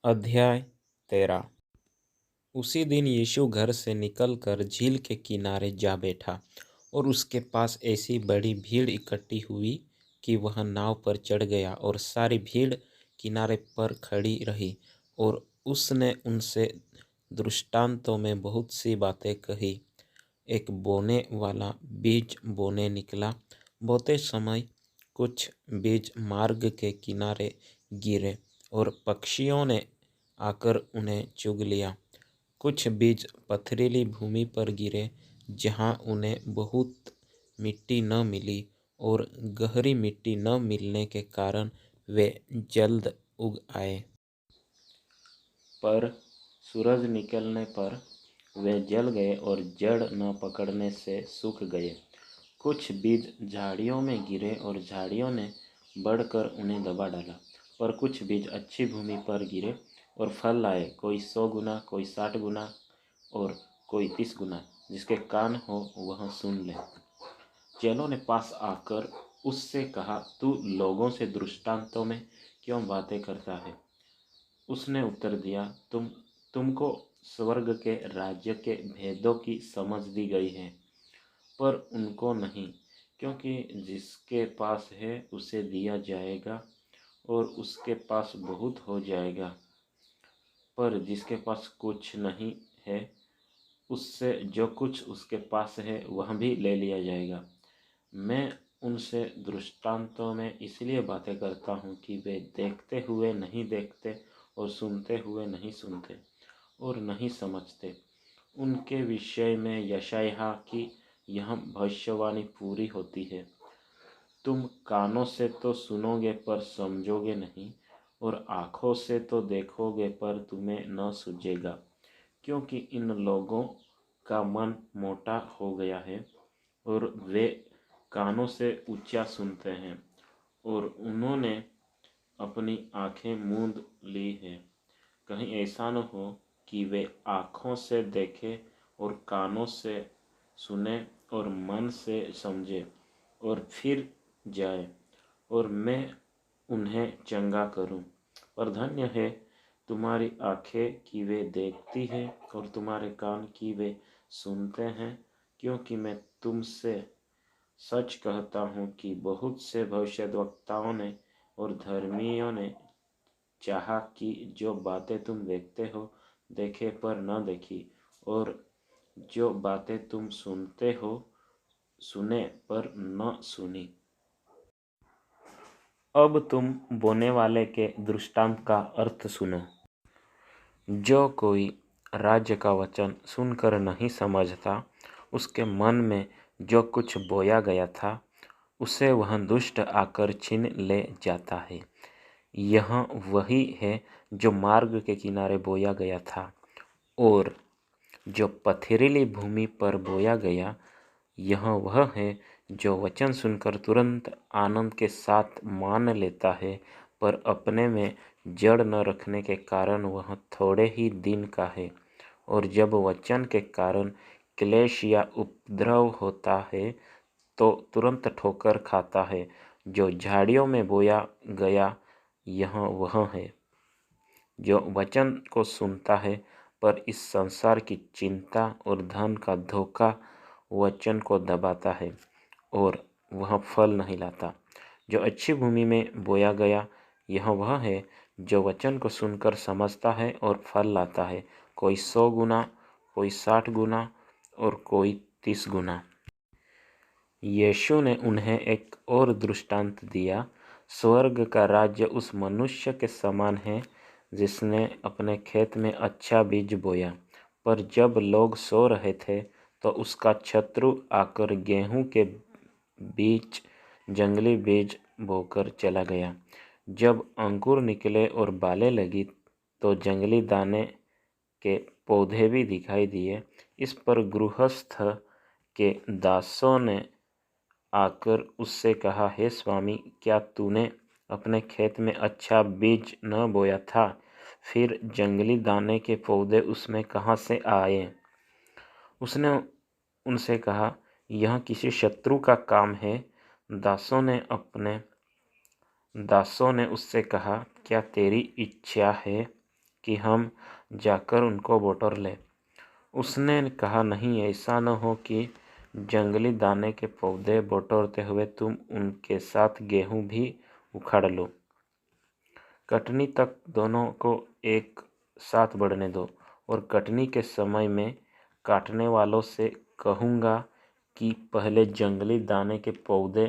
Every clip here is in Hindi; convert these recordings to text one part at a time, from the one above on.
अध्याय 13। उसी दिन यीशु घर से निकलकर झील के किनारे जा बैठा और उसके पास ऐसी बड़ी भीड़ इकट्ठी हुई कि वह नाव पर चढ़ गया और सारी भीड़ किनारे पर खड़ी रही। और उसने उनसे दृष्टांतों में बहुत सी बातें कही। एक बोने वाला बीज बोने निकला। बोते समय कुछ बीज मार्ग के किनारे गिरे और पक्षियों ने आकर उन्हें चुग लिया। कुछ बीज पथरीली भूमि पर गिरे, जहाँ उन्हें बहुत मिट्टी न मिली, और गहरी मिट्टी न मिलने के कारण वे जल्द उग आए। पर सूरज निकलने पर वे जल गए और जड़ न पकड़ने से सूख गए। कुछ बीज झाड़ियों में गिरे और झाड़ियों ने बढ़कर उन्हें दबा डाला। पर कुछ बीज अच्छी भूमि पर गिरे और फल लाए, कोई 100 गुना, कोई 60 गुना और कोई 30 गुना। जिसके कान हो वह सुन ले। चेलों ने पास आकर उससे कहा, तू लोगों से दृष्टांतों में क्यों बातें करता है? उसने उत्तर दिया, तुमको स्वर्ग के राज्य के भेदों की समझ दी गई है, पर उनको नहीं। क्योंकि जिसके पास है उसे दिया जाएगा और उसके पास बहुत हो जाएगा, पर जिसके पास कुछ नहीं है उससे जो कुछ उसके पास है वह भी ले लिया जाएगा। मैं उनसे दृष्टांतों में इसलिए बातें करता हूँ कि वे देखते हुए नहीं देखते और सुनते हुए नहीं सुनते और नहीं समझते। उनके विषय में यशायाह की यह भविष्यवाणी पूरी होती है, तुम कानों से तो सुनोगे पर समझोगे नहीं, और आँखों से तो देखोगे पर तुम्हें न सूझेगा। क्योंकि इन लोगों का मन मोटा हो गया है और वे कानों से ऊंचा सुनते हैं और उन्होंने अपनी आँखें मूंद ली हैं। कहीं ऐसा न हो कि वे आँखों से देखें और कानों से सुने और मन से समझे और फिर जाए और मैं उन्हें चंगा करूं। पर धन्य है तुम्हारी आँखें कि वे देखती हैं और तुम्हारे कान कि वे सुनते हैं। क्योंकि मैं तुमसे सच कहता हूँ कि बहुत से भविष्यद्वक्ताओं ने और धर्मियों ने चाहा कि जो बातें तुम देखते हो देखे पर न देखी, और जो बातें तुम सुनते हो सुने पर न सुनी। अब तुम बोने वाले के दृष्टांत का अर्थ सुनो। जो कोई राज्य का वचन सुनकर नहीं समझता, उसके मन में जो कुछ बोया गया था उसे वह दुष्ट आकर छीन ले जाता है। यह वही है जो मार्ग के किनारे बोया गया था। और जो पथरीली भूमि पर बोया गया, यह वह है जो वचन सुनकर तुरंत आनंद के साथ मान लेता है, पर अपने में जड़ न रखने के कारण वह थोड़े ही दिन का है। और जब वचन के कारण क्लेश या उपद्रव होता है तो तुरंत ठोकर खाता है। जो झाड़ियों में बोया गया, यह वह है जो वचन को सुनता है, पर इस संसार की चिंता और धन का धोखा वचन को दबाता है और वह फल नहीं लाता। जो अच्छी भूमि में बोया गया, यह वह है जो वचन को सुनकर समझता है और फल लाता है, कोई 100 गुना, कोई 60 गुना और कोई 30 गुना। यीशु ने उन्हें एक और दृष्टांत दिया। स्वर्ग का राज्य उस मनुष्य के समान है जिसने अपने खेत में अच्छा बीज बोया। पर जब लोग सो रहे थे तो उसका शत्रु आकर गेहूं के बीच जंगली बीज बोकर चला गया। जब अंकुर निकले और बालें लगी तो जंगली दाने के पौधे भी दिखाई दिए। इस पर गृहस्थ के दासों ने आकर उससे कहा, हे स्वामी, क्या तूने अपने खेत में अच्छा बीज न बोया था? फिर जंगली दाने के पौधे उसमें कहाँ से आए? उसने उनसे कहा, यह किसी शत्रु का काम है। दासों ने उससे कहा, क्या तेरी इच्छा है कि हम जाकर उनको बटोर लें। उसने कहा, नहीं, ऐसा न हो कि जंगली दाने के पौधे बटोरते हुए तुम उनके साथ गेहूं भी उखाड़ लो। कटनी तक दोनों को एक साथ बढ़ने दो, और कटनी के समय में काटने वालों से कहूँगा कि पहले जंगली दाने के पौधे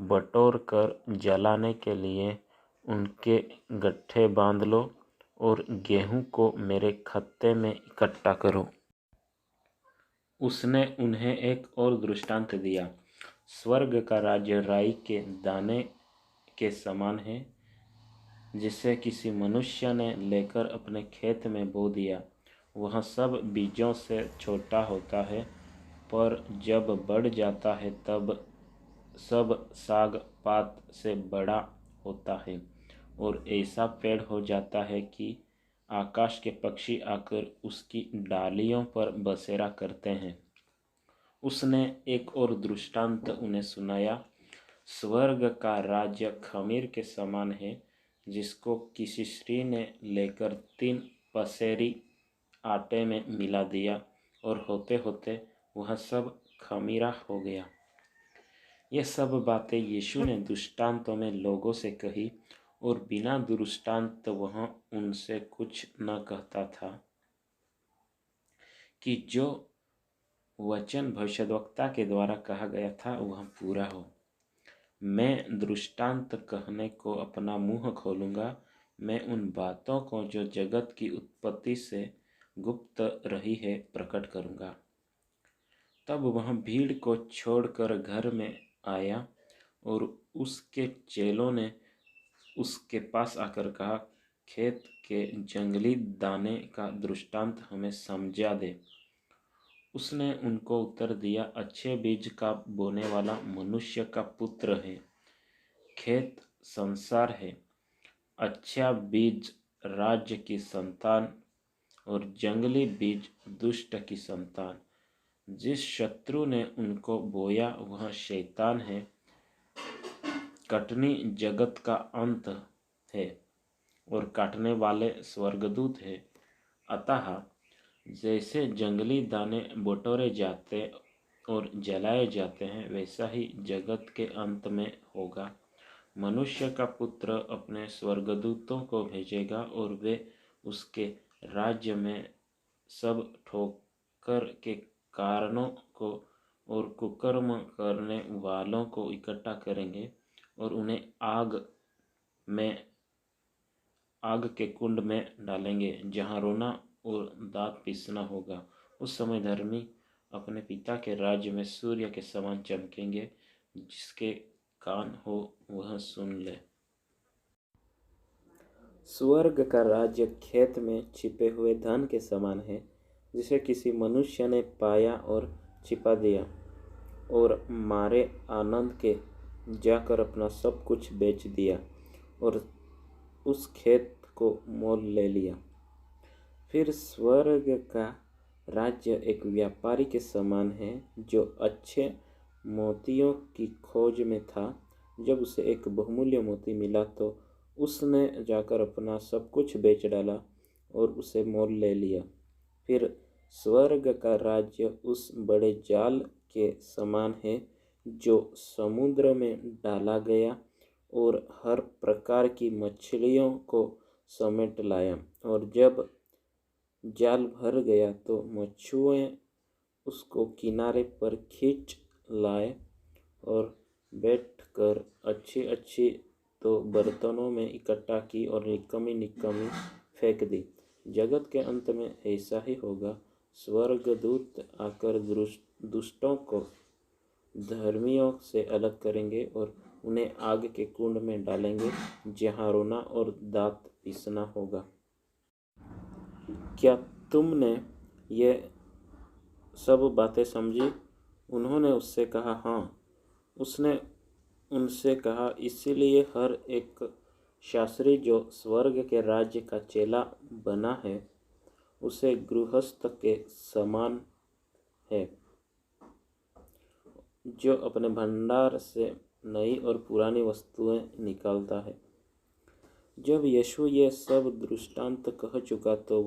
बटोर कर जलाने के लिए उनके गट्ठे बांध लो और गेहूं को मेरे खत्ते में इकट्ठा करो। उसने उन्हें एक और दृष्टांत दिया। स्वर्ग का राज्य राई के दाने के समान है, जिसे किसी मनुष्य ने लेकर अपने खेत में बो दिया। वह सब बीजों से छोटा होता है, पर जब बढ़ जाता है तब सब साग पात से बड़ा होता है और ऐसा पेड़ हो जाता है कि आकाश के पक्षी आकर उसकी डालियों पर बसेरा करते हैं। उसने एक और दृष्टांत उन्हें सुनाया। स्वर्ग का राज्य खमीर के समान है, जिसको किसी स्त्री ने लेकर 3 पसेरी आटे में मिला दिया, और होते होते वह सब खमीरा हो गया। ये सब बातें यीशु ने दृष्टांतों में लोगों से कही, और बिना दृष्टांत वह उनसे कुछ न कहता था कि जो वचन भविष्यद्वक्ता के द्वारा कहा गया था वह पूरा हो। मैं दृष्टांत कहने को अपना मुंह खोलूंगा। मैं उन बातों को जो जगत की उत्पत्ति से गुप्त रही है प्रकट करूंगा। तब वह भीड़ को छोड़कर घर में आया, और उसके चेलों ने उसके पास आकर कहा, खेत के जंगली दाने का दृष्टांत हमें समझा दे। उसने उनको उत्तर दिया, अच्छे बीज का बोने वाला मनुष्य का पुत्र है। खेत संसार है। अच्छा बीज राज्य की संतान, और जंगली बीज दुष्ट की संतान। जिस शत्रु ने उनको बोया वह शैतान है। कटनी जगत का अंत है, और काटने वाले स्वर्गदूत है। अतः जैसे जंगली दाने बटोरे जाते और जलाए जाते हैं, वैसा ही जगत के अंत में होगा। मनुष्य का पुत्र अपने स्वर्गदूतों को भेजेगा, और वे उसके राज्य में सब ठोकर के कारणों को और कुकर्म करने वालों को इकट्ठा करेंगे, और उन्हें आग के कुंड में डालेंगे, जहाँ रोना और दांत पीसना होगा। उस समय धर्मी अपने पिता के राज्य में सूर्य के समान चमकेंगे। जिसके कान हो वह सुन ले। स्वर्ग का राज्य खेत में छिपे हुए धन के समान है, जिसे किसी मनुष्य ने पाया और छिपा दिया, और मारे आनंद के जाकर अपना सब कुछ बेच दिया और उस खेत को मोल ले लिया। फिर स्वर्ग का राज्य एक व्यापारी के समान है, जो अच्छे मोतियों की खोज में था। जब उसे एक बहुमूल्य मोती मिला तो उसने जाकर अपना सब कुछ बेच डाला और उसे मोल ले लिया। फिर स्वर्ग का राज्य उस बड़े जाल के समान है, जो समुद्र में डाला गया और हर प्रकार की मछलियों को समेट लाया। और जब जाल भर गया तो मछुए उसको किनारे पर खींच लाए और बैठकर अच्छी अच्छी तो बर्तनों में इकट्ठा की और निकम्मी निकम्मी फेंक दी। जगत के अंत में ऐसा ही होगा। स्वर्गदूत आकर दुष्टों को धर्मियों से अलग करेंगे और उन्हें आग के कुंड में डालेंगे, जहाँ रोना और दांत पीसना होगा। क्या तुमने ये सब बातें समझी? उन्होंने उससे कहा, हाँ। उसने उनसे कहा, इसीलिए हर एक शास्त्री जो स्वर्ग के राज्य का चेला बना है, उसे गृहस्थ के समान है, जो अपने भंडार से नई और पुरानी वस्तुएं निकालता है। जब यीशु ये सब दृष्टांत कह चुका तो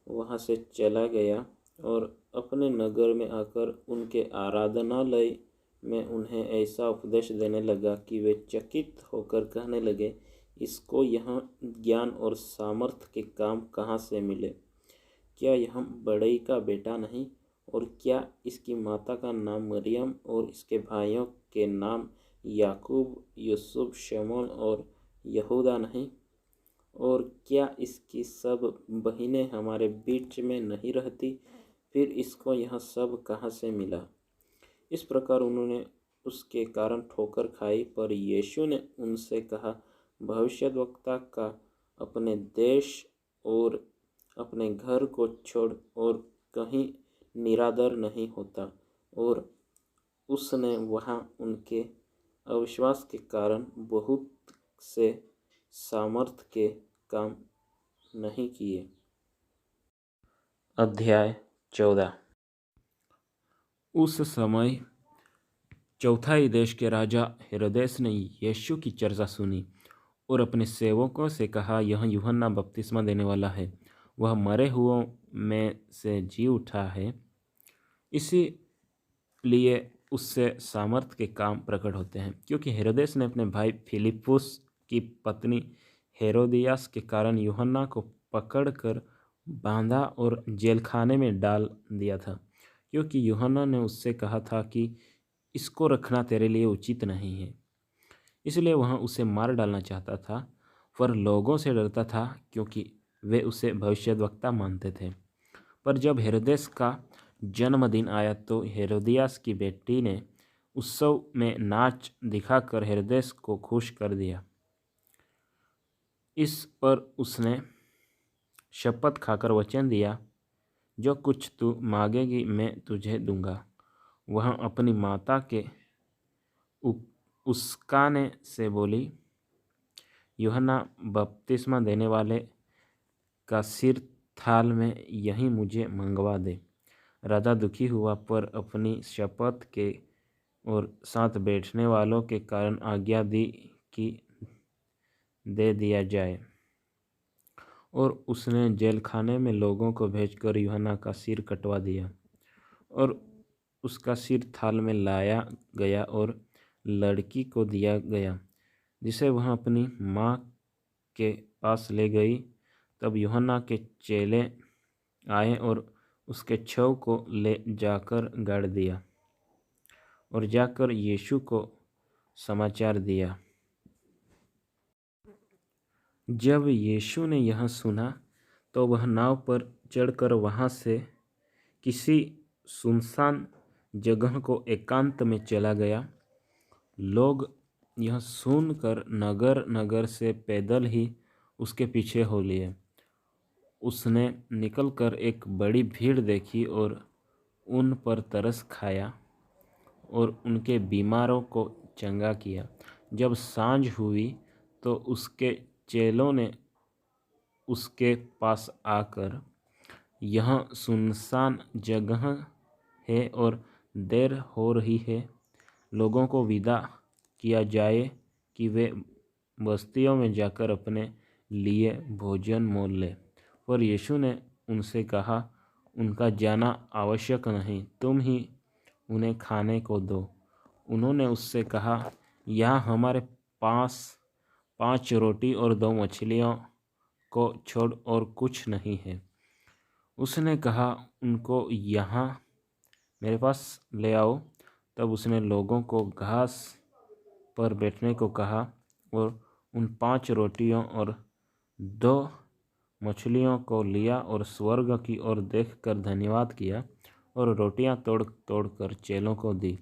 वहाँ से चला गया और अपने नगर में आकर उनके आराधनालय में उन्हें ऐसा उपदेश देने लगा कि वे चकित होकर कहने लगे, इसको यहाँ ज्ञान और सामर्थ के काम कहाँ से मिले? क्या यह बड़ई का बेटा नहीं? और क्या इसकी माता का नाम मरियम और इसके भाइयों के नाम याकूब, यूसुफ, शमौन और यहूदा नहीं? और क्या इसकी सब बहिनें हमारे बीच में नहीं रहती? फिर इसको यह सब कहाँ से मिला? इस प्रकार उन्होंने उसके कारण ठोकर खाई। पर यीशु ने उनसे कहा, भविष्यद्वक्ता का अपने देश और अपने घर को छोड़ और कहीं निरादर नहीं होता। और उसने वहाँ उनके अविश्वास के कारण बहुत से सामर्थ के काम नहीं किए। अध्याय 14। उस समय चौथाई देश के राजा हेरोदेस ने यीशु की चर्चा सुनी और अपने सेवकों से कहा, यह यूहन्ना बपतिस्मा देने वाला है, वह मरे हुओं में से जी उठा है, इसीलिए उससे सामर्थ के काम प्रकट होते हैं। क्योंकि हेरोदेस ने अपने भाई फिलिपुस की पत्नी हेरोदियास के कारण यूहन्ना को पकड़कर बांधा और जेलखाने में डाल दिया था, क्योंकि यूहन्ना ने उससे कहा था कि इसको रखना तेरे लिए उचित नहीं है। इसलिए वह उसे मार डालना चाहता था, पर लोगों से डरता था क्योंकि वे उसे भविष्यद्वक्ता मानते थे। पर जब हेरोदेस का जन्मदिन आया तो हेरोदियास की बेटी ने उत्सव में नाच दिखाकर हेरोदेस को खुश कर दिया। इस पर उसने शपथ खाकर वचन दिया, जो कुछ तू मांगेगी मैं तुझे दूंगा। वह अपनी माता के उस्काने से बोली, यूहन्ना बपतिस्मा देने वाले का सिर थाल में यहीं मुझे मंगवा दे। राजा दुखी हुआ, पर अपनी शपथ के और साथ बैठने वालों के कारण आज्ञा दी कि दे दिया जाए। और उसने जेलखाने में लोगों को भेजकर यूहन्ना का सिर कटवा दिया। और उसका सिर थाल में लाया गया और लड़की को दिया गया, जिसे वह अपनी माँ के पास ले गई। तब यूहन्ना के चेले आए और उसके शव को ले जाकर गाड़ दिया और जाकर यीशु को समाचार दिया। जब यीशु ने यह सुना तो वह नाव पर चढ़कर वहाँ से किसी सुनसान जगह को एकांत में चला गया। लोग यह सुनकर नगर नगर से पैदल ही उसके पीछे हो लिए। उसने निकलकर एक बड़ी भीड़ देखी और उन पर तरस खाया और उनके बीमारों को चंगा किया। जब सांझ हुई तो उसके चेलों ने उसके पास आकर, यह सुनसान जगह है और देर हो रही है, लोगों को विदा किया जाए कि वे बस्तियों में जाकर अपने लिए भोजन मोल ले। पर यीशु ने उनसे कहा, उनका जाना आवश्यक नहीं, तुम ही उन्हें खाने को दो। उन्होंने उससे कहा, यहाँ हमारे पास 5 रोटी और 2 मछलियों को छोड़ और कुछ नहीं है। उसने कहा, उनको यहाँ मेरे पास ले आओ। तब उसने लोगों को घास पर बैठने को कहा और उन 5 रोटियों और 2 मछलियों को लिया और स्वर्ग की ओर देखकर धन्यवाद किया और रोटियां तोड़ तोड़ कर चेलों को दी।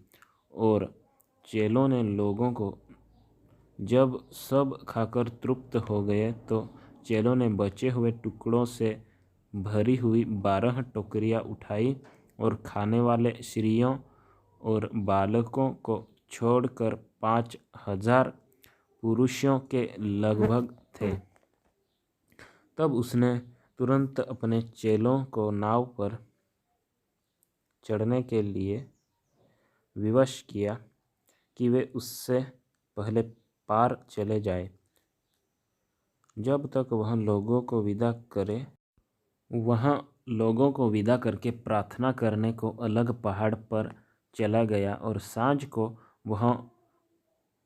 और चेलों ने लोगों को, जब सब खाकर तृप्त हो गए तो चेलों ने बचे हुए टुकड़ों से भरी हुई 12 टोकरियां उठाई और खाने वाले स्त्रियों और बालकों को छोड़कर 5,000 पुरुषों के लगभग थे। तब उसने तुरंत अपने चेलों को नाव पर चढ़ने के लिए विवश किया कि वे उससे पहले पार चले जाएं। जब तक वह लोगों को विदा करके प्रार्थना करने को अलग पहाड़ पर चला गया और सांझ को वह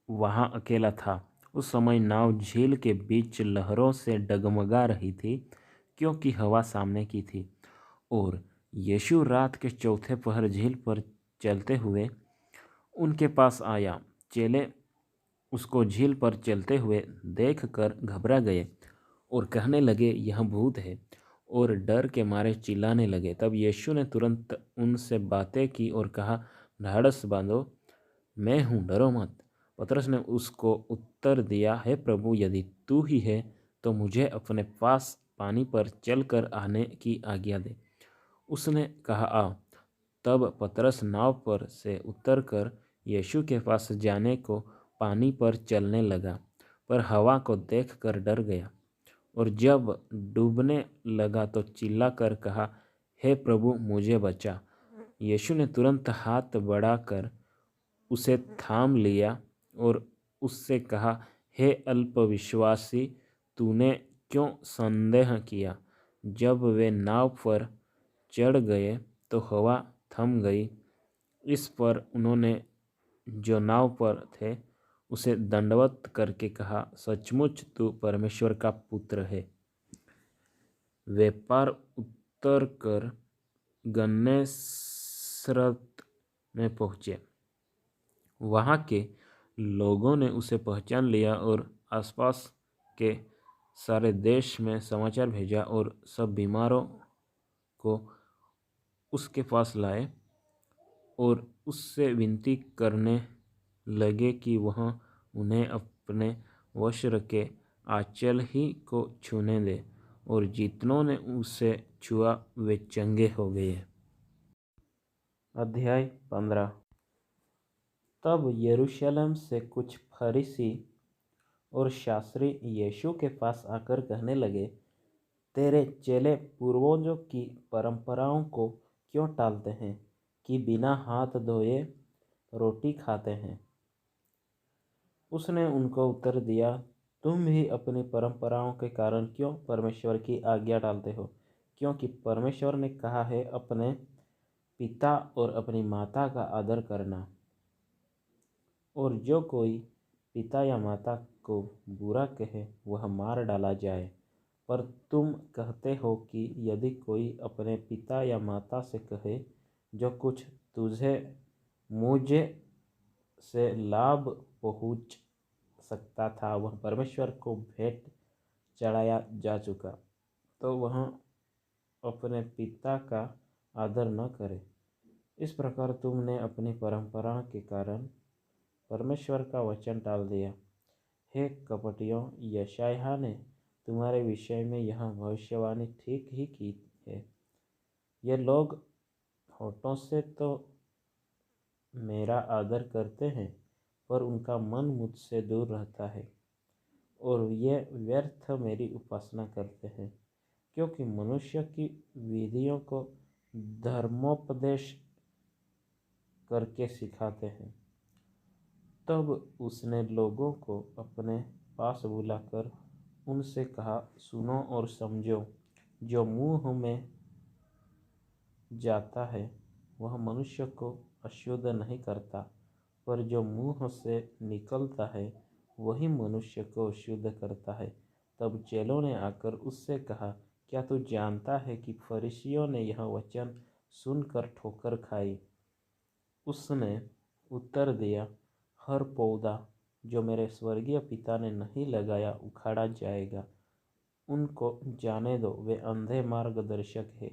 वहाँ अकेला था। उस समय नाव झील के बीच लहरों से डगमगा रही थी, क्योंकि हवा सामने की थी। और यीशु रात के चौथे पहर झील पर चलते हुए उनके पास आया। चेले उसको झील पर चलते हुए देखकर घबरा गए और कहने लगे, यह भूत है, और डर के मारे चिल्लाने लगे। तब यीशु ने तुरंत उनसे बातें की और कहा, ढाढ़स बांधो, मैं हूँ, डरो मत। पतरस ने उसको उत्तर दिया, हे प्रभु, यदि तू ही है तो मुझे अपने पास पानी पर चलकर आने की आज्ञा दे। उसने कहा, आ। तब पतरस नाव पर से उतरकर यीशु के पास जाने को पानी पर चलने लगा, पर हवा को देखकर डर गया, और जब डूबने लगा तो चिल्लाकर कहा, हे प्रभु, मुझे बचा। यीशु ने तुरंत हाथ बढ़ाकर उसे थाम लिया और उससे कहा, हे अल्पविश्वासी, तूने क्यों संदेह किया। जब वे नाव पर चढ़ गए तो हवा थम गई। इस पर उन्होंने जो नाव पर थे उसे दंडवत करके कहा, सचमुच तू परमेश्वर का पुत्र है। वे पार उतरकर गन्नेसरत में पहुँचे। वहाँ के लोगों ने उसे पहचान लिया और आसपास के सारे देश में समाचार भेजा और सब बीमारों को उसके पास लाए और उससे विनती करने लगे कि वह उन्हें अपने वस्त्र के आंचल ही को छूने दे, और जितनों ने उसे छुआ वे चंगे हो गए। अध्याय 15। तब यरूशलेम से कुछ फरीसी और शास्त्री यीशु के पास आकर कहने लगे, तेरे चेले पूर्वजों की परंपराओं को क्यों टालते हैं कि बिना हाथ धोए रोटी खाते हैं। उसने उनको उत्तर दिया, तुम भी अपनी परंपराओं के कारण क्यों परमेश्वर की आज्ञा टालते हो। क्योंकि परमेश्वर ने कहा है, अपने पिता और अपनी माता का आदर करना, और जो कोई पिता या माता को बुरा कहे वह मार डाला जाए। पर तुम कहते हो कि यदि कोई अपने पिता या माता से कहे, जो कुछ तुझे मुझे से लाभ पहुँच सकता था वह परमेश्वर को भेंट चढ़ाया जा चुका, तो वह अपने पिता का आदर न करे। इस प्रकार तुमने अपनी परंपरा के कारण परमेश्वर का वचन टाल दिया। हे कपटियों, यशायाह ने तुम्हारे विषय में यह भविष्यवाणी ठीक ही की है। ये लोग होठों से तो मेरा आदर करते हैं, पर उनका मन मुझसे दूर रहता है, और ये व्यर्थ मेरी उपासना करते हैं, क्योंकि मनुष्य की विधियों को धर्मोपदेश करके सिखाते हैं। तब उसने लोगों को अपने पास बुलाकर उनसे कहा, सुनो और समझो, जो मुंह में जाता है वह मनुष्य को अशुद्ध नहीं करता, पर जो मुंह से निकलता है वही मनुष्य को अशुद्ध करता है। तब चेलों ने आकर उससे कहा, क्या तू जानता है कि फरीसियों ने यह वचन सुनकर ठोकर खाई। उसने उत्तर दिया, हर पौधा जो मेरे स्वर्गीय पिता ने नहीं लगाया उखाड़ा जाएगा। उनको जाने दो, वे अंधे मार्गदर्शक है,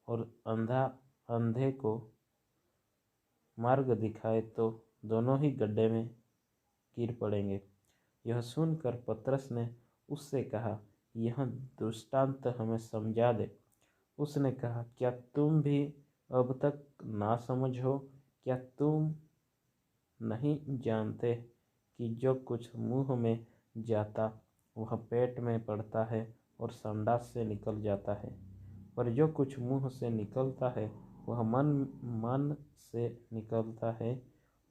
और अंधा अंधे को मार्ग दिखाए तो दोनों ही गड्ढे में गिर पड़ेंगे। यह सुनकर पतरस ने उससे कहा, यह दृष्टांत हमें समझा दे। उसने कहा, क्या तुम भी अब तक ना समझ हो। क्या तुम नहीं जानते कि जो कुछ मुंह में जाता वह पेट में पड़ता है और संडास से निकल जाता है। पर जो कुछ मुंह से निकलता है वह मन से निकलता है,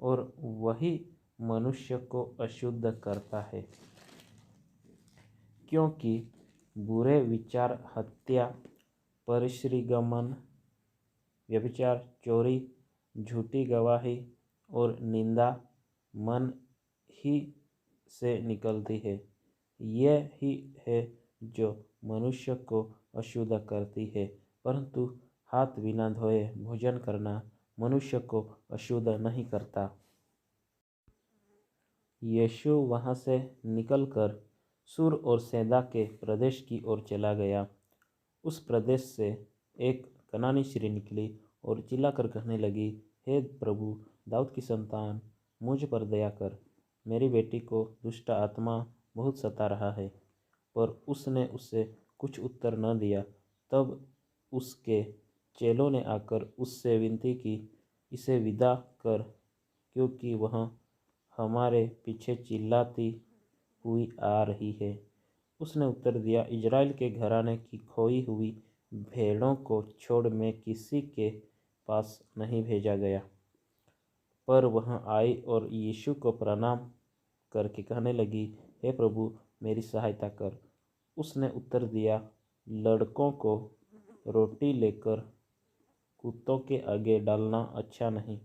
और वही मनुष्य को अशुद्ध करता है। क्योंकि बुरे विचार, हत्या, परिश्रमगमन, व्यभिचार, चोरी, झूठी गवाही और निंदा मन ही से निकलती है। यह ही है जो मनुष्य को अशुद्ध करती है, परंतु हाथ बिना धोए भोजन करना मनुष्य को अशुद्ध नहीं करता। यीशु वहाँ से निकलकर सूर और सैदा के प्रदेश की ओर चला गया। उस प्रदेश से एक कनानी स्त्री निकली और चिल्लाकर कहने लगी, हे प्रभु, दाऊद की संतान, मुझ पर दया कर। मेरी बेटी को दुष्ट आत्मा बहुत सता रहा है। पर उसने उससे कुछ उत्तर न दिया। तब उसके चेलों ने आकर उससे विनती की, इसे विदा कर, क्योंकि वह हमारे पीछे चिल्लाती हुई आ रही है। उसने उत्तर दिया, इज़राइल के घराने की खोई हुई भेड़ों को छोड़ मैं किसी के पास नहीं भेजा गया। पर वह आई और यीशु को प्रणाम करके कहने लगी, हे प्रभु, मेरी सहायता कर। उसने उत्तर दिया, लड़कों को रोटी लेकर कुत्तों के आगे डालना अच्छा नहीं।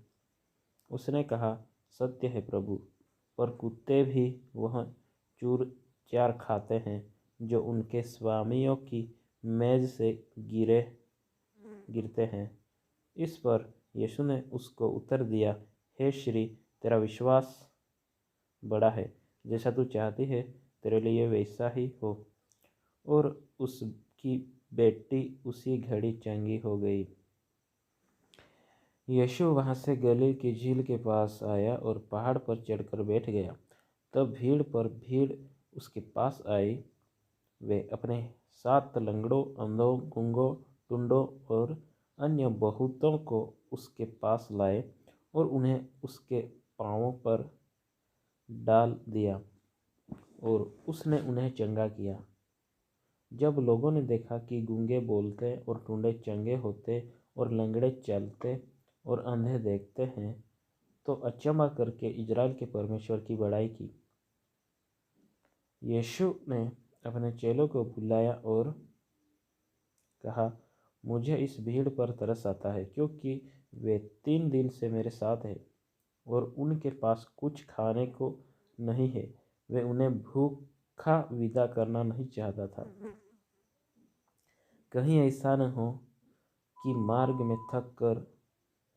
उसने कहा, सत्य है प्रभु, पर कुत्ते भी वह चूर चार खाते हैं जो उनके स्वामियों की मेज से गिरते हैं। इस पर यीशु ने उसको उत्तर दिया, हे श्री, तेरा विश्वास बड़ा है, जैसा तू चाहती है तेरे लिए वैसा ही हो। और उसकी बेटी उसी घड़ी चंगी हो गई। यीशु वहाँ से गलील की झील के पास आया और पहाड़ पर चढ़कर बैठ गया। तब भीड़ उसके पास आई। वे अपने साथ लंगड़ों, अंधों, गूंगों, टुंडों और अन्य बहुतों को उसके पास लाए और उन्हें उसके पाँवों पर डाल दिया और उसने उन्हें चंगा किया। जब लोगों ने देखा कि गूंगे बोलते और टुंडे चंगे होते और लंगड़े चलते और अंधे देखते हैं, तो अचंभा करके इज़राइल के परमेश्वर की बड़ाई की। यीशु ने अपने चेलों को बुलाया और कहा, मुझे इस भीड़ पर तरस आता है, क्योंकि वे 3 दिन से मेरे साथ हैं और उनके पास कुछ खाने को नहीं है। वे उन्हें भूखा विदा करना नहीं चाहता था। कहीं ऐसा न हो कि मार्ग में थक कर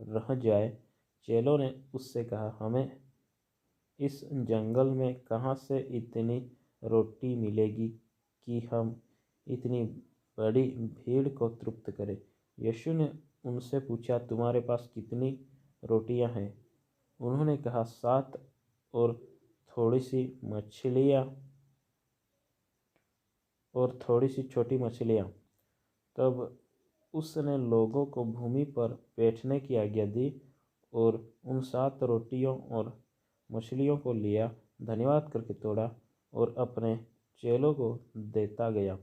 रह जाए। चेलों ने उससे कहा, हमें इस जंगल में कहाँ से इतनी रोटी मिलेगी कि हम इतनी बड़ी भीड़ को तृप्त करें। यीशु ने उनसे पूछा, तुम्हारे पास कितनी रोटियां हैं? उन्होंने कहा, 7 और थोड़ी सी छोटी मछलियाँ। तब उसने लोगों को भूमि पर बैठने की आज्ञा दी और उन 7 रोटियों और मछलियों को लिया, धन्यवाद करके तोड़ा और अपने चेलों को देता गया।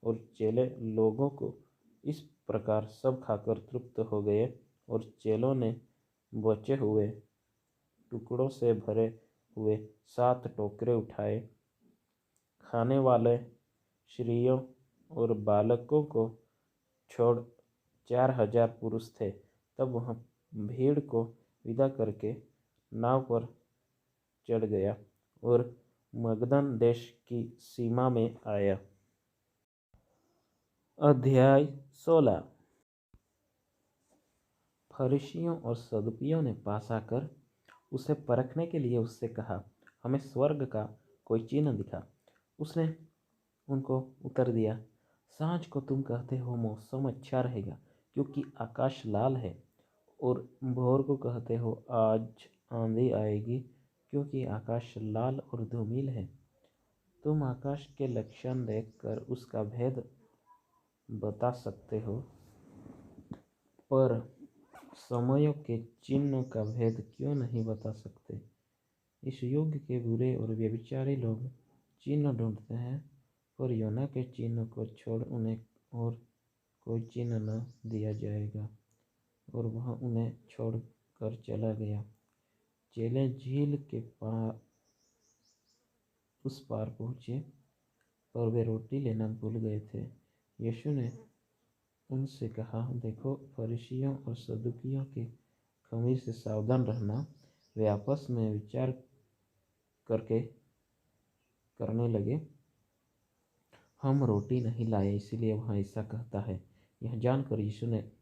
और चेले लोगों को इस प्रकार सब खाकर तृप्त हो गए। और चेलों ने बचे हुए टुकड़ों से भरे हुए 7 टोकरे उठाए। खाने वाले स्त्रियों और बालकों को छोड़ 4000 पुरुष थे। तब वह भीड़ को विदा करके नाव पर चढ़ गया और मगदन देश की सीमा में आया। अध्याय 16। फरीसियों और सदुकियों ने पास आकर उसे परखने के लिए उससे कहा, हमें स्वर्ग का कोई चिन्ह दिखा। उसने उनको उत्तर दिया, सांझ को तुम कहते हो मौसम अच्छा रहेगा, क्योंकि आकाश लाल है, और भोर को कहते हो आज आंधी आएगी, क्योंकि आकाश लाल और धूमिल है। तुम आकाश के लक्षण देखकर उसका भेद बता सकते हो, पर समयों के चिन्हों का भेद क्यों नहीं बता सकते? इस युग के बुरे और व्यभिचारी लोग चिन्ह ढूंढते हैं, पर योना के चिन्ह को छोड़ उन्हें और कोई चिन्ह न दिया जाएगा। और वह उन्हें छोड़कर चला गया। चेले झील के पार उस पार पहुँचे, पर वे रोटी लेना भूल गए थे। यीशु ने उनसे कहा, देखो, फरीसियों और सदूकियों के खमीर से सावधान रहना। वे आपस में विचार करने लगे, हम रोटी नहीं लाए, इसलिए वह ऐसा कहता है। यह जानकर यीशु ने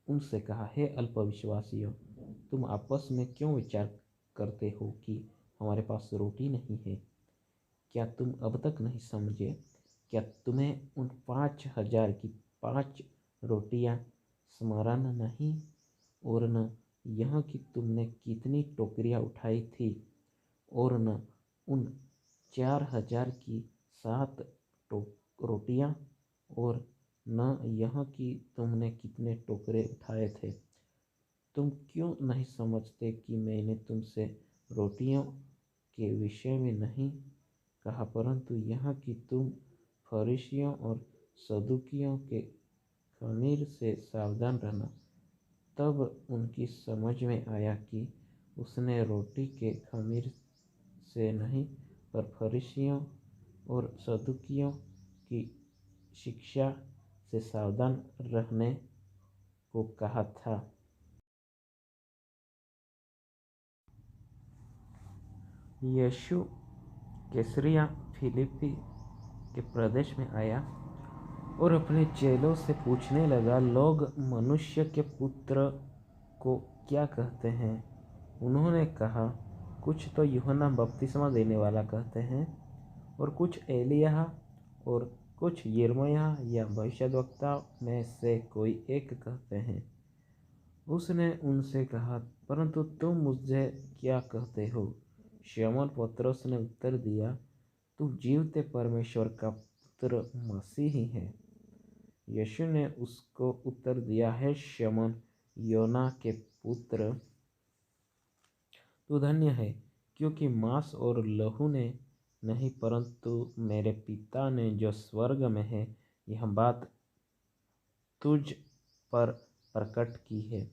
उनसे कहा, हे अल्पविश्वासियों, तुम आपस में क्यों विचार करते हो कि हमारे पास रोटी नहीं है? क्या तुम अब तक नहीं समझे? क्या तुम्हें उन 5,000 की 5 रोटियां स्मरण नहीं, और न यह कि तुमने कितनी टोकरियां उठाई थी, और न उन 4,000 की 7 रोटियां, और न यह कि तुमने कितने टोकरे उठाए थे? तुम क्यों नहीं समझते कि मैंने तुमसे रोटियों के विषय में नहीं कहा, परंतु यह कि तुम फरीसियों और सदूकियों के खमीर से सावधान रहना? तब उनकी समझ में आया कि उसने रोटी के खमीर से नहीं, पर फरीसियों और सदूकियों की शिक्षा से सावधान रहने को कहा था। यीशु कैसरिया फिलिप्पी के प्रदेश में आया और अपने चेलों से पूछने लगा, लोग मनुष्य के पुत्र को क्या कहते हैं? उन्होंने कहा, कुछ तो यूहन्ना बपतिस्मा देने वाला कहते हैं, और कुछ एलिय्याह, और कुछ यिर्मयाह या भविष्यद्वक्ता में से कोई एक कहते हैं। उसने उनसे कहा, परंतु तुम मुझे क्या कहते हो? शमौन पतरस ने उत्तर दिया, तू जीवते परमेश्वर का पुत्र मसीह ही है। यीशु ने उसको उत्तर दिया, है शमौन, योना के पुत्र, तू धन्य है, क्योंकि मांस और लहू ने नहीं, परंतु मेरे पिता ने जो स्वर्ग में है, यह बात तुझ पर प्रकट की है।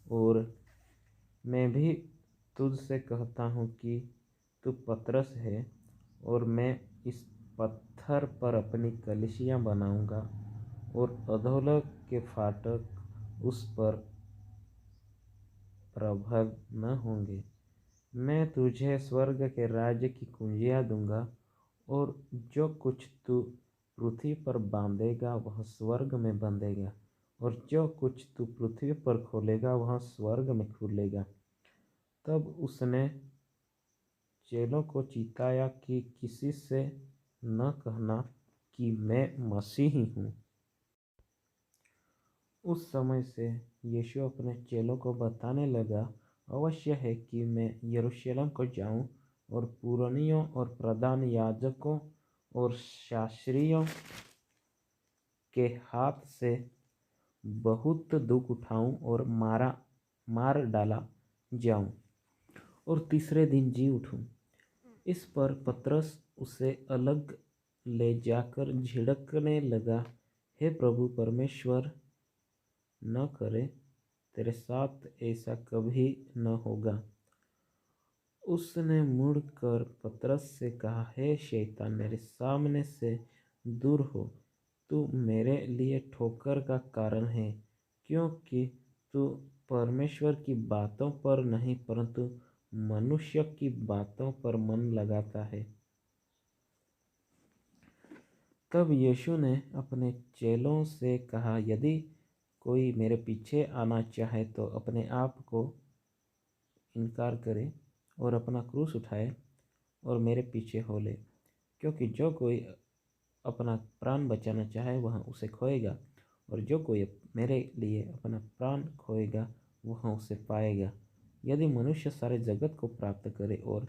और मैं भी तुझसे कहता हूँ कि तू पतरस है, और मैं इस पत्थर पर अपनी कलीसिया बनाऊंगा, और अधोलोक के फाटक उस पर प्रबल न होंगे। मैं तुझे स्वर्ग के राज्य की कुंजियाँ दूंगा, और जो कुछ तू पृथ्वी पर बांधेगा वह स्वर्ग में बंधेगा, और जो कुछ तू पृथ्वी पर खोलेगा वह स्वर्ग में खुलेगा। तब उसने चेलों को चिताया कि किसी से न कहना कि मैं मसीही हूँ। उस समय से यीशु अपने चेलों को बताने लगा, अवश्य है कि मैं यरूशलेम को जाऊं और पुरनियों और प्रधान याजकों और शास्त्रियों के हाथ से बहुत दुख उठाऊं और मार डाला जाऊं, और तीसरे दिन जी उठूं। इस पर पतरस उसे अलग ले जाकर झिड़कने लगा, हे प्रभु परमेश्वर, न करे, तेरे साथ ऐसा कभी न होगा। उसने मुड़कर पतरस से कहा, हे शैतान, मेरे सामने से दूर हो, तू मेरे लिए ठोकर का कारण है, क्योंकि तू परमेश्वर की बातों पर नहीं परंतु मनुष्य की बातों पर मन लगाता है। तब यीशु ने अपने चेलों से कहा, यदि कोई मेरे पीछे आना चाहे तो अपने आप को इनकार करे और अपना क्रूस उठाए और मेरे पीछे हो ले। क्योंकि जो कोई अपना प्राण बचाना चाहे वह उसे खोएगा, और जो कोई मेरे लिए अपना प्राण खोएगा वह उसे पाएगा। यदि मनुष्य सारे जगत को प्राप्त करे और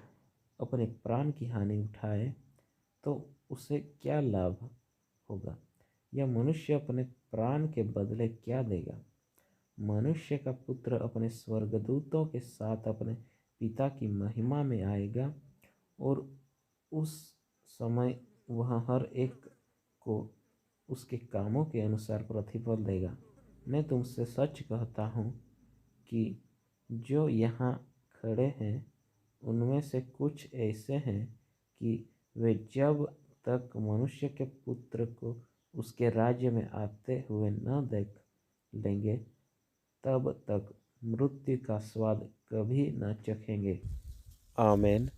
अपने प्राण की हानि उठाए तो उसे क्या लाभ होगा? यह मनुष्य अपने प्राण के बदले क्या देगा? मनुष्य का पुत्र अपने स्वर्गदूतों के साथ अपने पिता की महिमा में आएगा, और उस समय वह हर एक को उसके कामों के अनुसार प्रतिफल देगा। मैं तुमसे सच कहता हूँ कि जो यहाँ खड़े हैं उनमें से कुछ ऐसे हैं कि वे जब तक मनुष्य के पुत्र को उसके राज्य में आते हुए न देख लेंगे तब तक मृत्यु का स्वाद कभी न चखेंगे। आमीन।